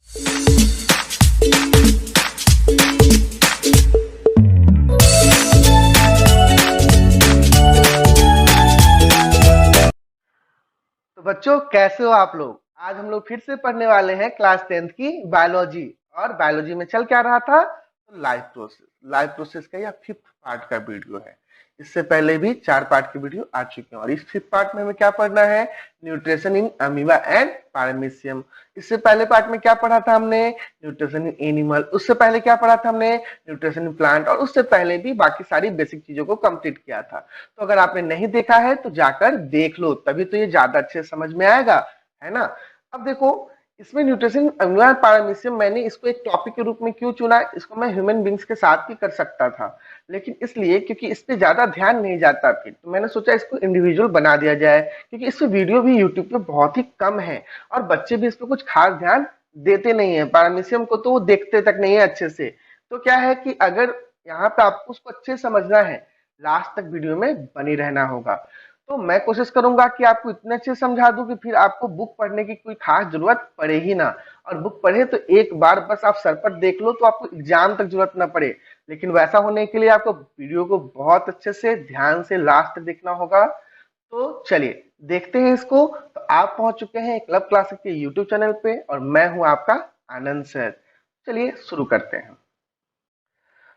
तो बच्चों कैसे हो आप लोग। आज हम लोग फिर से पढ़ने वाले हैं क्लास 10th की बायोलॉजी। और बायोलॉजी में चल क्या रहा था, तो लाइफ प्रोसेस का यह 5th पार्ट का वीडियो है। इससे पहले भी 4 पार्ट की वीडियो आ चुके हैं और इस 5th पार्ट में हमें क्या पढ़ना है, न्यूट्रिशन इन अमीबा एंड पारामीशियम। इससे पहले पार्ट में क्या पढ़ा था हमने, न्यूट्रिशन इन एनिमल। उससे पहले क्या पढ़ा था हमने, न्यूट्रिशन इन प्लांट। और उससे पहले भी बाकी सारी बेसिक चीजों को कंप्लीट किया था। तो अगर आपने नहीं देखा है तो जाकर देख लो, तभी तो ये ज्यादा अच्छे से समझ में आएगा, है ना। अब देखो, इसमें न्यूट्रिशन अमीबा पैरामीशियम मैंने इसको एक टॉपिक के रूप में क्यों चुना, इसको मैं ह्यूमन बींग्स के साथ भी कर सकता था, लेकिन इसलिए क्योंकि इस पे ज्यादा ध्यान नहीं जाता फिर, तो मैंने सोचा इसको इंडिविजुअल बना दिया जाए, क्योंकि इस पे वीडियो भी यूट्यूब पे बहुत ही कम है और बच्चे भी इस पे कुछ खास ध्यान देते नहीं है। पैरामीशियम को तो वो देखते तक नहीं है अच्छे से। तो क्या है कि अगर यहाँ पे आपको उसको अच्छे से समझना है, लास्ट तक वीडियो में बने रहना होगा। तो मैं कोशिश करूंगा कि आपको इतने अच्छे से समझा दूं कि फिर आपको बुक पढ़ने की कोई खास जरूरत पड़े ही ना। और बुक पढ़े तो एक बार बस आप सर पर देख लो तो आपको एग्जाम तक जरूरत ना पड़े। लेकिन वैसा होने के लिए आपको वीडियो को बहुत अच्छे से ध्यान से लास्ट तक देखना होगा। तो चलिए देखते हैं इसको। तो आप पहुंच चुके हैं क्लब क्लासिक के यूट्यूब चैनल पे और मैं हूं आपका आनंद सर। चलिए शुरू करते हैं।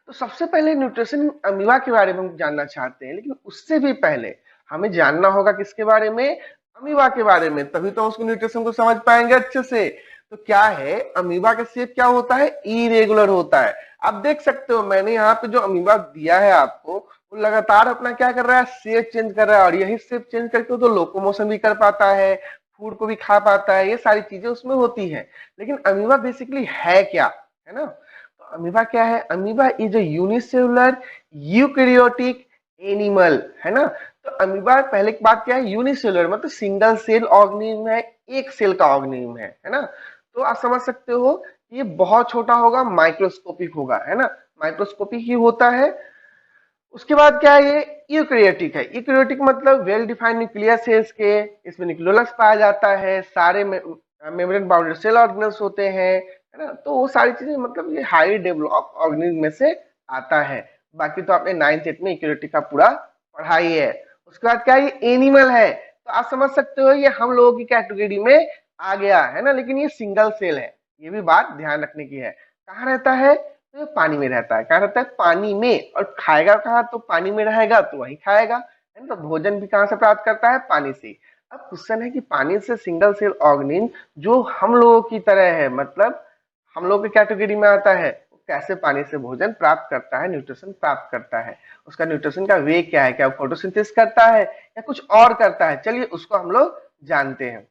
तो सबसे पहले न्यूट्रिशन अमीबा के बारे में हम जानना चाहते हैं, लेकिन उससे भी पहले हमें जानना होगा किसके बारे में, अमीबा के बारे में, तभी तो उसको न्यूट्रिशन को समझ पाएंगे अच्छे से। तो क्या है, अमीबा का शेप क्या होता है, इरेगुलर होता है। आप देख सकते हो मैंने यहाँ पे जो अमीबा दिया है आपको, वो लगातार अपना क्या कर रहा है, शेप चेंज कर रहा है। और यही शेप चेंज करके वो तो लोकोमोशन भी कर पाता है, फूड को भी खा पाता है, ये सारी चीजें उसमें होती है। लेकिन अमीबा बेसिकली है क्या, है ना। तो अमीबा क्या है, amoeba is a unicellular eukaryotic animal, है ना। तो अमीबा पहले की बात क्या है, यूनिसेलुलर मतलब सिंगल सेल ऑर्गेनिज्म है, एक सेल का ऑर्गेनिज्म है ना। तो आप समझ सकते हो ये बहुत छोटा होगा, माइक्रोस्कोपिक होगा, है ना, माइक्रोस्कोपिक ही होता है। उसके बाद क्या है, ये यूकैरियोटिक है। यूकैरियोटिक मतलब वेल डिफाइंड न्यूक्लियर सेल्स के, इसमें न्यूक्लियोलस पाया जाता है, सारे मेम्ब्रेन बाउंडेड सेल ऑर्गेनेल्स होते हैं, है ना। तो वो सारी चीजें मतलब ये हाई डेवलप ऑर्गेनिज्म में से आता है। बाकी तो आपने 9th 8th में यूकैरियोटिक का पूरा पढ़ा ही है। उसके बाद क्या है, ये एनिमल है। तो आप समझ सकते हो ये हम लोगों की कैटेगरी में आ गया, है ना। लेकिन ये सिंगल सेल है, ये भी बात ध्यान रखने की है। कहाँ रहता है, तो ये पानी में रहता है। कहाँ रहता है, पानी में। और खाएगा कहाँ, तो पानी में रहेगा तो वही खाएगा, है ना। तो भोजन भी कहाँ से प्राप्त करता है, पानी से। अब क्वेश्चन है कि पानी से सिंगल सेल ऑर्गेनिज्म जो हम लोगों की तरह है, मतलब हम लोग की कैटेगरी में आता है, वो कैसे पानी से भोजन प्राप्त करता है, न्यूट्रिशन प्राप्त करता है। उसका न्यूट्रिशन का वे क्या है, क्या वो फोटोसिंथेसिस करता है या कुछ और करता है, चलिए उसको हम लोग जानते हैं।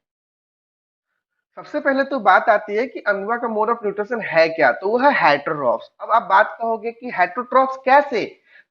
सबसे पहले तो बात आती है कि अमीबा का मोड ऑफ न्यूट्रिशन है क्या, तो वो है हेटरोट्रॉफ्स। अब आप बात कहोगे कि हेटरोट्रॉफ्स कैसे,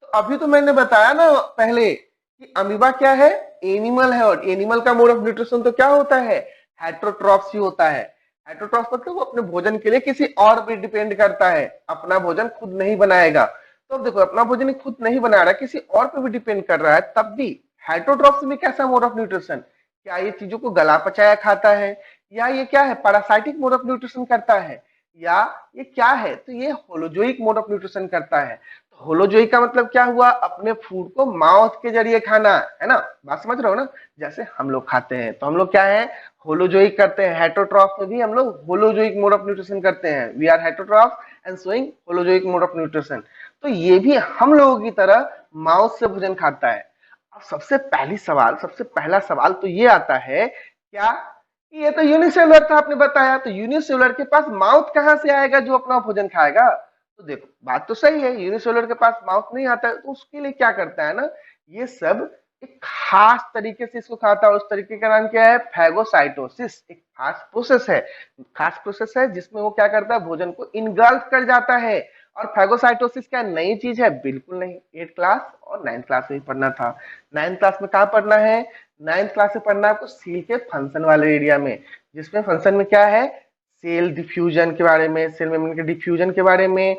तो अभी तो मैंने बताया ना पहले कि अमीबा क्या है, एनिमल है, और एनिमल का मोड ऑफ न्यूट्रिशन तो क्या होता है, हेटरोट्रॉफ्स ही होता है। हेटरोट्रॉफ्स मतलब वो अपने भोजन के लिए किसी और पे डिपेंड करता है, अपना भोजन खुद नहीं बनाएगा। तो अब देखो, अपना भोजन खुद नहीं बना रहा, किसी और पे भी डिपेंड कर रहा है, तब भी हेटरोट्रॉफ्स में कैसा मोड ऑफ न्यूट्रिशन, क्या ये चीजों को गला पचाया खाता है, या ये क्या है, पैरासाइटिक मोड ऑफ न्यूट्रिशन करता है, या ये क्या है, तो ये होलोजोइक मोड ऑफ न्यूट्रिशन करता है। तो होलोजोइक का मतलब क्या हुआ, अपने फूड को माउथ के जरिए खाना, है ना। बात समझ रहे हो ना, जैसे हम लोग खाते हैं तो हम लोग क्या है, होलोजोइक करते हैं। हेटरोट्रॉफ में भी हम लोग होलोजोइक मोड ऑफ न्यूट्रिशन करते हैं। We are heterotroph and showing holozoic mode of nutrition. तो ये भी हम लोगों की तरह माउथ से भोजन खाता है। अब सबसे पहला सवाल तो ये आता है, क्या, ये तो यूनिसेलुलर था, आपने बताया, तो यूनिसेलुलर के पास माउथ कहां से आएगा जो अपना भोजन खाएगा। तो देखो बात तो सही है, यूनिसेलुलर के पास माउथ नहीं आता है, तो उसके लिए क्या करता है ना, ये सब एक खास तरीके से इसको खाता है। उस तरीके का नाम क्या है, फैगोसाइटोसिस। एक खास प्रोसेस है जिसमें वो क्या करता है, भोजन को इनगल्फ कर जाता है। और फैगोसाइटोसिस क्या नई चीज है, बिल्कुल नहीं। 8th क्लास और 9th क्लास में ही पढ़ना था। 9th क्लास में कहा पढ़ना है, 9th क्लास से पढ़ना है आपको सेल के फंक्शन वाले एरिया में, जिसमें फंक्शन में क्या है, सेल डिफ्यूजन के बारे में, सेल मेम्ब्रेन के डिफ्यूजन के बारे में,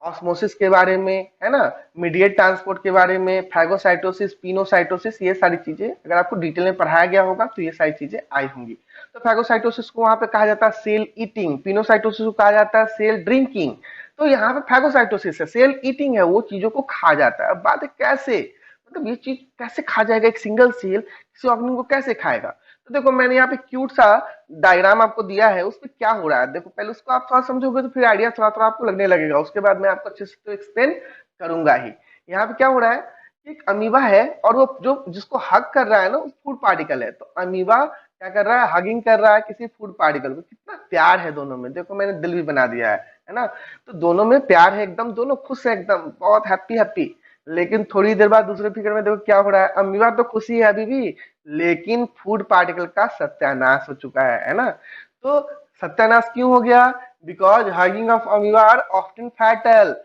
ऑस्मोसिस के बारे में, है ना, मीडिएट ट्रांसपोर्ट के बारे में, फैगोसाइटोसिस, पिनोसाइटोसिस, ये सारी चीजें अगर आपको डिटेल में पढ़ाया गया होगा तो ये सारी चीजें आई होंगी। तो फैगोसाइटोसिस को वहां पे कहा जाता है सेल ईटिंग, पिनोसाइटोसिस को कहा जाता है सेल ड्रिंकिंग। तो यहाँ पे फैगोसाइटोसिस है, सेल ईटिंग है, वो चीजों को खा जाता है। अब बात है कैसे, मतलब ये चीज कैसे खा जाएगा, एक सिंगल सेल किसी ऑर्गेनिज्म को कैसे खाएगा। तो देखो मैंने यहाँ पे क्यूट सा डायग्राम आपको दिया है, उसमें क्या हो रहा है देखो, पहले उसको आप थोड़ा समझोगे तो फिर आइडिया थोड़ा थोड़ा आपको लगने लगेगा, उसके बाद मैं आपको अच्छे से तो एक्सप्लेन करूंगा ही। यहाँ पे क्या हो रहा है, एक अमीबा है और वो जो जिसको हग कर रहा है ना, वो फूड पार्टिकल है। तो अमीबा क्या कर रहा है, हगिंग कर रहा है किसी फूड पार्टिकल को। कितना प्यार है दोनों में, देखो मैंने दिल भी बना दिया है ना। तो दोनों में प्यार है एकदम, दोनों खुश है एकदम, बहुत हैप्पी हैप्पी। लेकिन थोड़ी देर बाद दूसरे फिगर में देखो क्या हो रहा है, अमीबा तो खुशी है अभी भी, लेकिन फूड पार्टिकल का सत्यानाश हो चुका है ना। तो सत्यानाश क्यों हो गया, because hugging of amoeba are often fatal.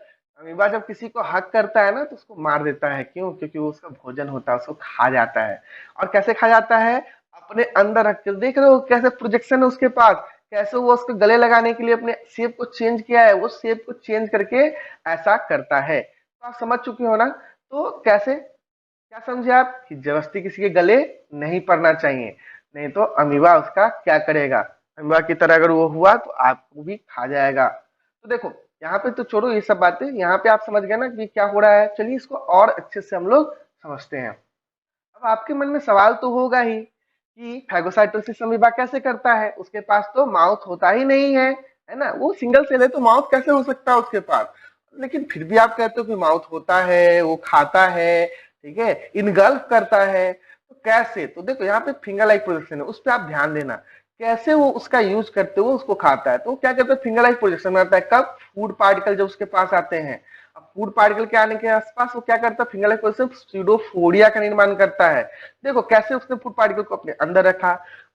Amoeba जब किसी को हक करता है ना तो उसको मार देता है, क्यों, क्योंकि वो उसका भोजन होता है, उसको खा जाता है। और कैसे खा जाता है, अपने अंदर रख के। देख रहे हो कैसे प्रोजेक्शन है उसके पास, कैसे वो उसको गले लगाने के लिए अपने शेप को चेंज किया है, वो शेप को चेंज करके ऐसा करता है। तो आप समझ चुके हो ना। तो कैसे, क्या समझे आप, कि जबरदस्ती किसी के गले नहीं पड़ना चाहिए, नहीं तो अमीबा उसका क्या करेगा, अमीबा की तरह अगर वो हुआ तो आपको भी खा जाएगा। तो देखो यहाँ पे तो छोड़ो ये सब बातें, यहाँ पे आप समझ गए ना कि क्या हो रहा है। चलिए इसको और अच्छे से हम लोग समझते हैं। अब आपके मन में सवाल तो होगा ही कि फैगोसाइटोसिस अमीबा कैसे करता है, उसके पास तो माउथ होता ही नहीं है ना, वो सिंगल सेल है तो माउथ कैसे हो सकता है उसके पास। लेकिन फिर भी आप कहते हो कि माउथ होता है, वो खाता है, ठीक है, इनगल्फ करता है। तो कैसे, तो देखो यहाँ पे फिंगर लाइक प्रोजेक्शन है, उस पर आप ध्यान देना कैसे वो उसका यूज करते हुए उसको खाता है। तो क्या कहते हैं, फिंगर लाइक प्रोजेक्शन में आता है कब, फूड पार्टिकल जब उसके पास आते हैं। अब फूड पार्टिकल के आने के आसपास वो क्या करता है, फिंगर लाइक प्रोजेक्शन स्यूडोफोडिया का निर्माण करता है। देखो कैसे उसने फूड पार्टिकल को अपने अंदर रखा,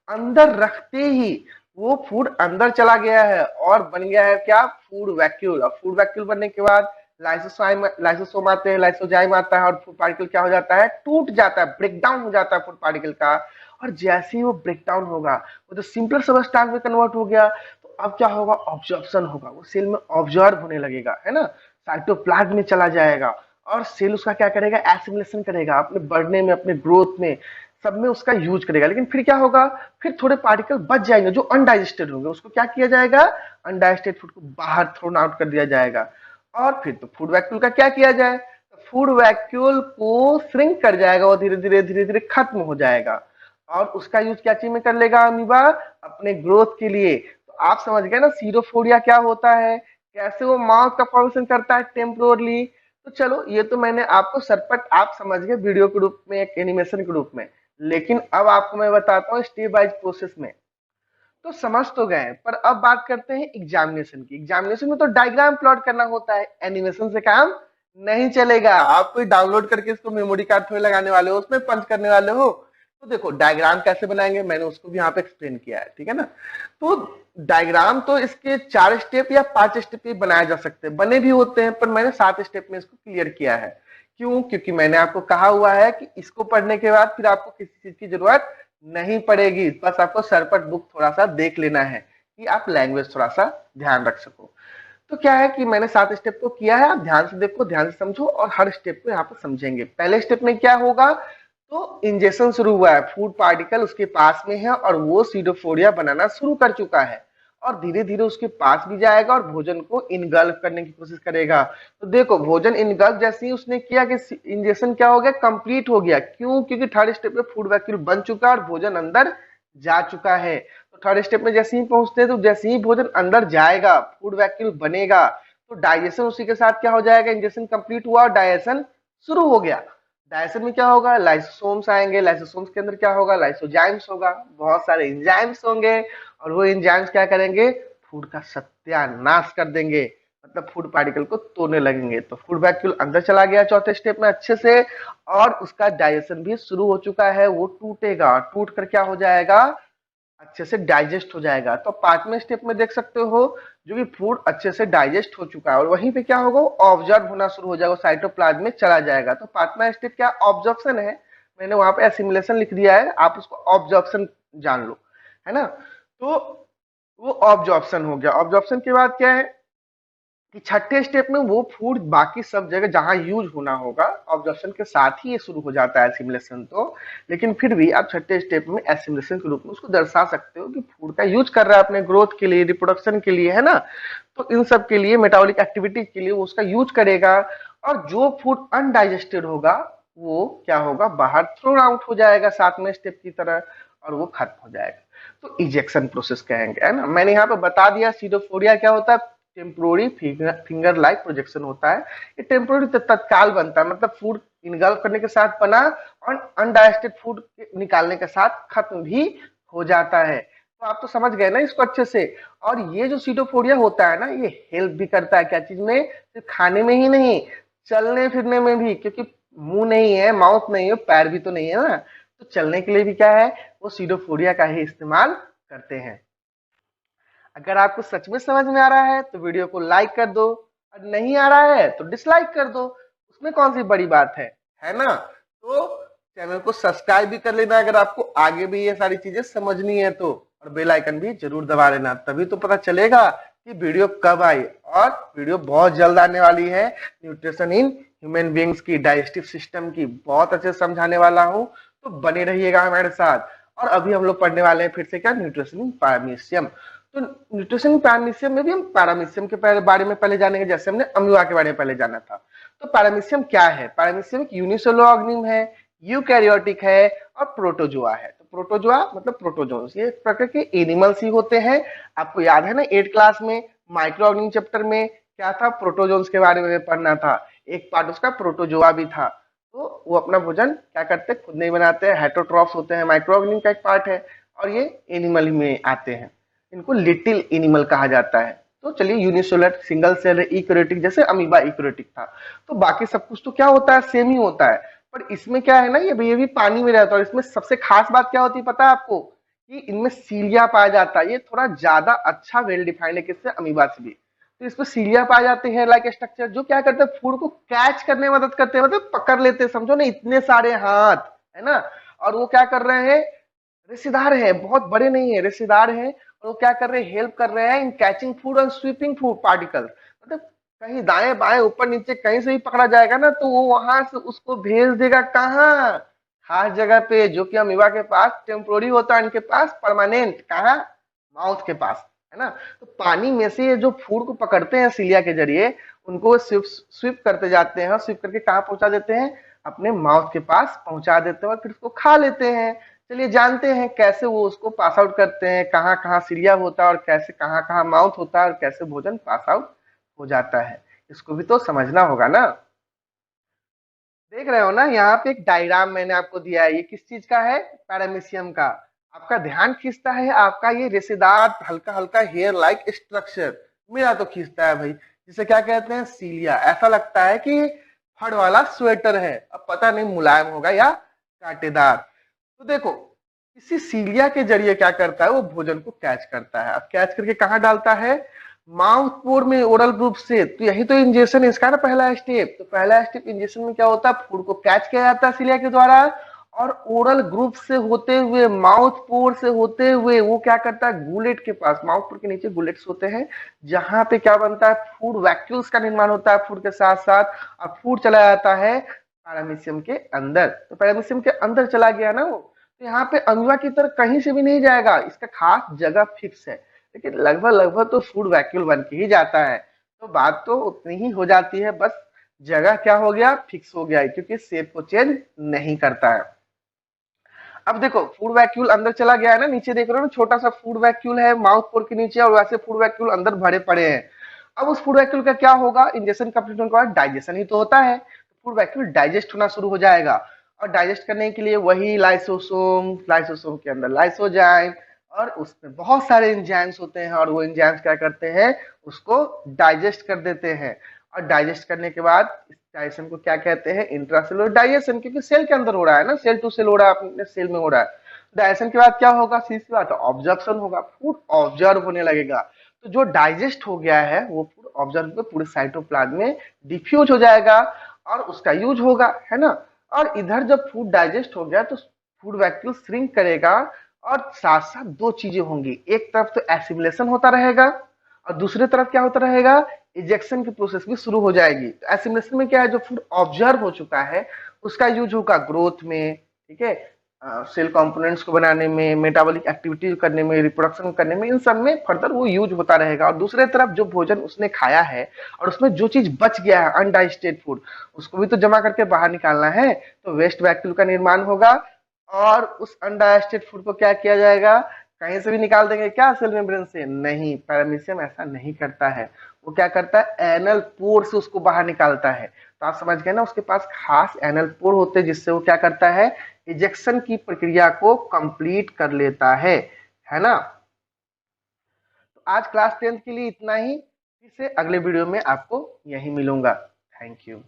अंदर रखते ही वो फूड अंदर चला गया है और बन गया है क्या, फूड वैक्यूल। और फूड वैक्यूल बनने के बाद लाइसोसोम आते हैं, लाइसोजाइम आता है, और फूड पार्टिकल क्या हो जाता है, टूट जाता है, ब्रेक डाउन हो जाता है फूड पार्टिकल का। और जैसे ही वो ब्रेक डाउन होगा, वो तो सिंपल सबस्टांस में कन्वर्ट हो गया, तो अब क्या होगा, ऑब्जॉर्प्शन होगा, वो सेल में ऑब्जॉर्ब होने लगेगा, है ना, साइटोप्लाज्म में चला जाएगा। और सेल उसका क्या करेगा, एसिमिलेशन करेगा, अपने बढ़ने में, अपने ग्रोथ में, सब में उसका यूज करेगा। लेकिन फिर क्या होगा, फिर थोड़े पार्टिकल बच जाएंगे जो अनडाइजेस्टेड होंगे, उसको क्या किया जाएगा, अनडाइजेस्टेड फूड को बाहर थ्रोन आउट कर दिया जाएगा। और फिर तो फूड वैक्यूल का क्या किया जाए, फूड वैक्यूल को श्रिंक कर जाएगा, वो धीरे धीरे खत्म हो जाएगा। और उसका यूज क्या चीज में कर लेगा अमीबा, अपने ग्रोथ के लिए। तो आप समझ गए ना सीरोफोडिया क्या होता है, कैसे वो माउथ का फॉर्मेशन करता है टेम्पोरली। तो चलो ये तो मैंने आपको सरपट आप समझ गए वीडियो के रूप में, एक एनिमेशन के रूप में। लेकिन अब आपको मैं बताता हूँ स्टेप बाय प्रोसेस में। तो समझ तो गए, पर अब बात करते हैं एग्जामिनेशन की। एग्जामिनेशन में तो डायग्राम प्लॉट करना होता है, एनिमेशन से काम नहीं चलेगा। आप कोई डाउनलोड करके इसको मेमोरी कार्ड थोड़ी लगाने वाले हो, उसमें पंच करने वाले हो। तो देखो डायग्राम कैसे बनाएंगे, मैंने उसको भी यहाँ पे एक्सप्लेन किया है, ठीक है ना। तो डायग्राम तो इसके 4 स्टेप या 5 स्टेप पे बनाए जा सकते हैं, बने भी होते हैं, पर मैंने 7 स्टेप में इसको क्लियर किया है। क्यों, क्योंकि मैंने आपको कहा हुआ है कि इसको पढ़ने के बाद फिर आपको किसी चीज की जरूरत नहीं पड़ेगी, बस आपको सरपट बुक थोड़ा सा देख लेना है कि आप लैंग्वेज थोड़ा सा ध्यान रख सको। तो क्या है कि मैंने 7 स्टेप को किया है, आप ध्यान से देखो, ध्यान से समझो, और हर स्टेप को यहाँ पर समझेंगे। पहले स्टेप में क्या होगा, तो इंजेक्शन शुरू हुआ है, फूड पार्टिकल उसके पास में है और वो सीडोफोडिया बनाना शुरू कर चुका है, और धीरे धीरे उसके पास भी जाएगा और भोजन को इनगल्फ करने की कोशिश करेगा। तो देखो भोजन इनगल्फ जैसे ही उसने किया कि इंजेक्शन क्या हो गया, कंप्लीट हो गया। क्यों, क्योंकि थर्ड स्टेप में फूड वैक्यूल बन चुका है और भोजन अंदर जा चुका है। तो थर्ड स्टेप में जैसे ही पहुंचते हैं, तो जैसे ही भोजन अंदर जाएगा, फूड वैक्यूल बनेगा, तो डाइजेशन उसी के साथ क्या हो जाएगा, इंजेक्शन कंप्लीट हुआ और डाइजेशन शुरू हो गया। डाइजेशन में क्या होगा, लाइसोसोम्स आएंगे, लाइसोसोम्स के अंदर क्या होगा, लाइसोजाइम्स होगा, बहुत सारे एंजाइम्स होंगे, और वो एंजाइम्स क्या करेंगे, फूड का सत्यानाश कर देंगे, मतलब फूड पार्टिकल को तोड़ने लगेंगे। तो फूड वैक्यूल अंदर चला गया चौथे स्टेप में अच्छे से, और उसका डाइजेशन भी शुरू हो चुका है, वो टूटेगा, टूट कर क्या हो जाएगा, अच्छे से डाइजेस्ट हो जाएगा। तो पांचवें स्टेप में देख सकते हो, जो कि फूड अच्छे से डाइजेस्ट हो चुका है, और वहीं पे क्या होगा, ऑब्जर्व होना शुरू हो जाएगा, साइटोप्लाज्म में चला जाएगा। तो पांचवा स्टेप क्या, ऑब्जॉर्प्शन है। मैंने वहां पे एसिमिलेशन लिख दिया है, आप उसको ऑब्जॉर्प्शन जान लो, है ना। तो वो ऑब्जॉर्प्शन हो गया। ऑब्जॉर्प्शन के बाद क्या है कि छठे स्टेप में वो फूड बाकी सब जगह जहां यूज होना होगा, ऑब्जर्प्शन के साथ ही ये शुरू हो जाता है एसिमिलेशन तो, लेकिन फिर भी आप छठे स्टेप में एसिमिलेशन के रूप में उसको दर्शा सकते हो कि फूड का यूज कर रहा है अपने ग्रोथ के लिए, रिप्रोडक्शन के लिए, है ना। तो इन सब के लिए, मेटाबॉलिक एक्टिविटी के लिए वो उसका यूज करेगा, और जो फूड अनडाइजेस्टेड होगा वो क्या होगा, बाहर थ्रोन आउट हो जाएगा 7वें स्टेप की तरह, और वो खत्म हो जाएगा। तो इजेक्शन प्रोसेस कहेंगे, है ना। मैंने यहाँ पे बता दिया सीडोफोरिया क्या होता है, टेम्पोररी फिंगर लाइक प्रोजेक्शन होता है। ये टेम्पोररी तत्काल बनता है, मतलब फूड इनगल्फ करने के साथ बना और अनडाइजेस्टेड फूड निकालने के साथ खत्म भी हो जाता है। तो आप तो समझ गए ना इसको अच्छे से। और ये जो सीडोफोरिया होता है ना, ये हेल्प भी करता है क्या चीज में, सिर्फ खाने में ही नहीं, चलने फिरने में भी, क्योंकि मुंह नहीं है, माउथ नहीं है, पैर भी तो नहीं है ना, तो चलने के लिए भी क्या है, वो सीडोफोरिया का ही इस्तेमाल करते हैं। अगर आपको सच में समझ में आ रहा है तो वीडियो को लाइक कर दो, और नहीं आ रहा है तो डिसलाइक कर दो, उसमें कौन सी बड़ी बात है ना। तो चैनल को सब्सक्राइब भी कर लेना अगर आपको आगे भी ये सारी चीजें समझनी है तो, और बेल आइकन भी जरूर दबा लेना, तभी तो पता चलेगा कि वीडियो कब आई। और वीडियो बहुत जल्द आने वाली है, न्यूट्रिशन इन ह्यूमन बींग्स की, डाइजेस्टिव सिस्टम की, बहुत अच्छे से समझाने वाला हूँ, तो बने रहिएगा हमारे साथ। और अभी हम लोग पढ़ने वाले हैं फिर से क्या, न्यूट्रिशन इन पैरामीशियम। तो न्यूट्रिशन पैरामीशियम में भी हम पैरामीशियम के बारे में पहले जानेंगे, जैसे हमने अमीबा के बारे में पहले जाना था। तो पैरामीशियम क्या है, पैरामीशियम एक यूनिसेलुलर ऑर्गेनिज्म है, यूकैरियोटिक है, और प्रोटोजोआ है। तो प्रोटोजोआ मतलब प्रोटोजोन्स, ये एक प्रकार के एनिमल्स ही होते हैं। आपको याद है ना 8 क्लास में माइक्रो ऑर्गेनिज्म चैप्टर में क्या था, प्रोटोजोन्स के बारे में पढ़ना था, एक पार्ट उसका प्रोटोजोआ भी था। तो वो अपना भोजन क्या करते हैं, खुद नहीं बनाते हैं, हेटरोट्रॉफ्स होते हैं, माइक्रो ऑर्गेनिज्म का एक पार्ट है, और ये एनिमल में आते हैं, इनको लिटिल एनिमल कहा जाता है। तो चलिए, यूनिसेलुलर, सिंगल सेल, इकोरियोटिक, जैसे अमीबा इकोरियोटिक था। तो बाकी सब कुछ तो क्या होता है, सेम ही होता है, पर इसमें क्या है ना, ये भी पानी में रहता है, और इसमें सबसे खास बात क्या होती है पता है आपको, कि इनमें सीलिया पाया जाता है। ये थोड़ा ज्यादा अच्छा वेल डिफाइंड है किससे, अमीबा से भी। तो इसमें सीलिया पाए जाते हैं, लाइक स्ट्रक्चर, जो क्या करते हैं, फूड को कैच करने में मदद करते हैं, मतलब पकड़ लेते हैं, समझो ना, इतने सारे हाथ, है ना। और वो क्या कर रहे हैं, रेसेदार है, बहुत बड़े नहीं है, रेसेदार है, और वो क्या कर रहे हैं, हेल्प कर रहे हैं इन कैचिंग फूड और स्वीपिंग फूड पार्टिकल्स। मतलब कहीं दाएं बाएं ऊपर नीचे कहीं से भी पकड़ा जाएगा ना, तो वो वहां से उसको भेज देगा कहाँ, खास जगह पे, जो कि अमीबा के पास टेम्पोररी होता है, इनके पास परमानेंट, कहाँ, माउथ के पास, है ना। तो पानी में से ये जो फूड को पकड़ते हैं सीलिया के जरिए, उनको स्विप स्विप करते जाते हैं, और स्विप करके कहाँ पहुंचा देते हैं, अपने माउथ के पास पहुंचा देते हैं, और फिर उसको खा लेते हैं। चलिए जानते हैं कैसे वो उसको पास आउट करते हैं, कहाँ कहाँ सीलिया होता है, और कैसे कहाँ कहाँ माउथ होता है, और कैसे भोजन पास आउट हो जाता है, इसको भी तो समझना होगा ना। देख रहे हो ना, यहाँ पे एक डायग्राम मैंने आपको दिया है, ये किस चीज का है, पैरामीशियम का। आपका ध्यान खींचता है आपका ये रेशेदार हल्का हल्का हेयर लाइक स्ट्रक्चर, मेरा तो खींचता है भाई, जिसे क्या कहते हैं, सीलिया। ऐसा लगता है कि फड़ वाला स्वेटर है, अब पता नहीं मुलायम होगा या कांटेदार। तो देखो, इसी सीलिया के जरिए क्या करता है, वो भोजन को कैच करता है। अब कैच करके कहाँ डालता है, माउथ पोर में, ओरल रूप से। तो यही तो इंजेक्शन इसका ना पहला स्टेप। तो पहला स्टेप इंजेक्शन में क्या होता है, फूड को कैच किया जाता है सीलिया के द्वारा, और ओरल ग्रुप से होते हुए, माउथ पोर से होते हुए वो क्या करता है, गुलेट के पास, माउथ पोर के नीचे गुलेट्स होते हैं, जहां पे क्या बनता है, फूड वैक्यूल्स का निर्माण होता है फूड के साथ साथ, और फूड चला जाता है पैरामीशियम के अंदर। तो पैरामीशियम के अंदर चला गया ना वो, तो यहाँ पे अमीबा की तरह कहीं से भी नहीं जाएगा, इसका खास जगह फिक्स है। लेकिन लगभग लगभग तो फूड वैक्यूल बन के ही जाता है। तो बात तो उतनी ही हो जाती है, बस जगह क्या हो गया, फिक्स हो गया है, क्योंकि शेप को चेंज नहीं करता है। अब देखो, फूड वैक्यूल अंदर चला गया है ना, नीचे देख रहे हो ना, छोटा सा फूड वैक्यूल है माउथ पोर के नीचे, और वैसे फूड वैक्यूल अंदर भरे पड़े हैं। अब उस फूड वैक्यूल का क्या होगा, इंजेक्शन कंप्लीट होने के बाद डाइजेशन ही तो होता है, फूड वैक्यूल डाइजेस्ट होना शुरू हो जाएगा। और डाइजेस्ट करने के लिए वही लाइसोसोम, लाइसोसोम के अंदर लाइसोजाइम, और उसमें बहुत सारे एंजाइम्स होते हैं, और वो एंजाइम्स क्या करते हैं, उसको डाइजेस्ट कर देते हैं। और डाइजेस्ट करने के बाद इस डाइजेशन को क्या कहते हैं, इंट्रासेलुलर डाइजेशन, क्योंकि सेल के अंदर हो रहा है ना, सेल टू सेल हो रहा है, अपने सेल में हो रहा है। डाइजेशन के बाद क्या होगा, सीधी सी बात है, ऑब्जर्प्शन होगा, फूड ऑब्जर्व होने लगेगा। तो जो डाइजेस्ट हो गया है वो फूड ऑब्जर्व में पूरे साइटोप्लाज्म में डिफ्यूज हो जाएगा, और उसका यूज होगा, है ना। और इधर जब फूड डाइजेस्ट हो गया तो फूड वैक्यूल श्रिंक करेगा, और साथ साथ दो चीजें होंगी, एक तरफ तो एसिमिलेशन होता रहेगा, और दूसरी तरफ क्या होता रहेगा, इजेक्शन की प्रोसेस भी शुरू हो जाएगी। तो एसिमिलेशन में क्या है, जो फूड ऑब्जर्व हो चुका है उसका यूज होगा ग्रोथ में, ठीक है, सेल कंपोनेंट्स को बनाने में, मेटाबॉलिक एक्टिविटी करने में, रिप्रोडक्शन करने में, इन सब में फर्दर वो यूज होता रहेगा। और दूसरे तरफ जो भोजन उसने खाया है और उसमें जो चीज बच गया है अनडाइजेस्टेड फूड, उसको भी तो जमा करके बाहर निकालना है, तो वेस्ट वैक्यूल का निर्माण होगा। और उस अनडाइजेस्टेड फूड को क्या किया जाएगा, कहीं से भी निकाल देंगे क्या सेल मेम्ब्रेन से? नहीं, पैरामीशियम ऐसा नहीं करता है। वो क्या करता है, एनल पोर से उसको बाहर निकालता है। तो आप समझ गए ना, उसके पास खास एनल पोर होते हैं जिससे वो क्या करता है, इजेक्शन की प्रक्रिया को कंप्लीट कर लेता है ना। तो आज क्लास 10th के लिए इतना ही, फिर से अगले वीडियो में आपको यही मिलूंगा। Thank you.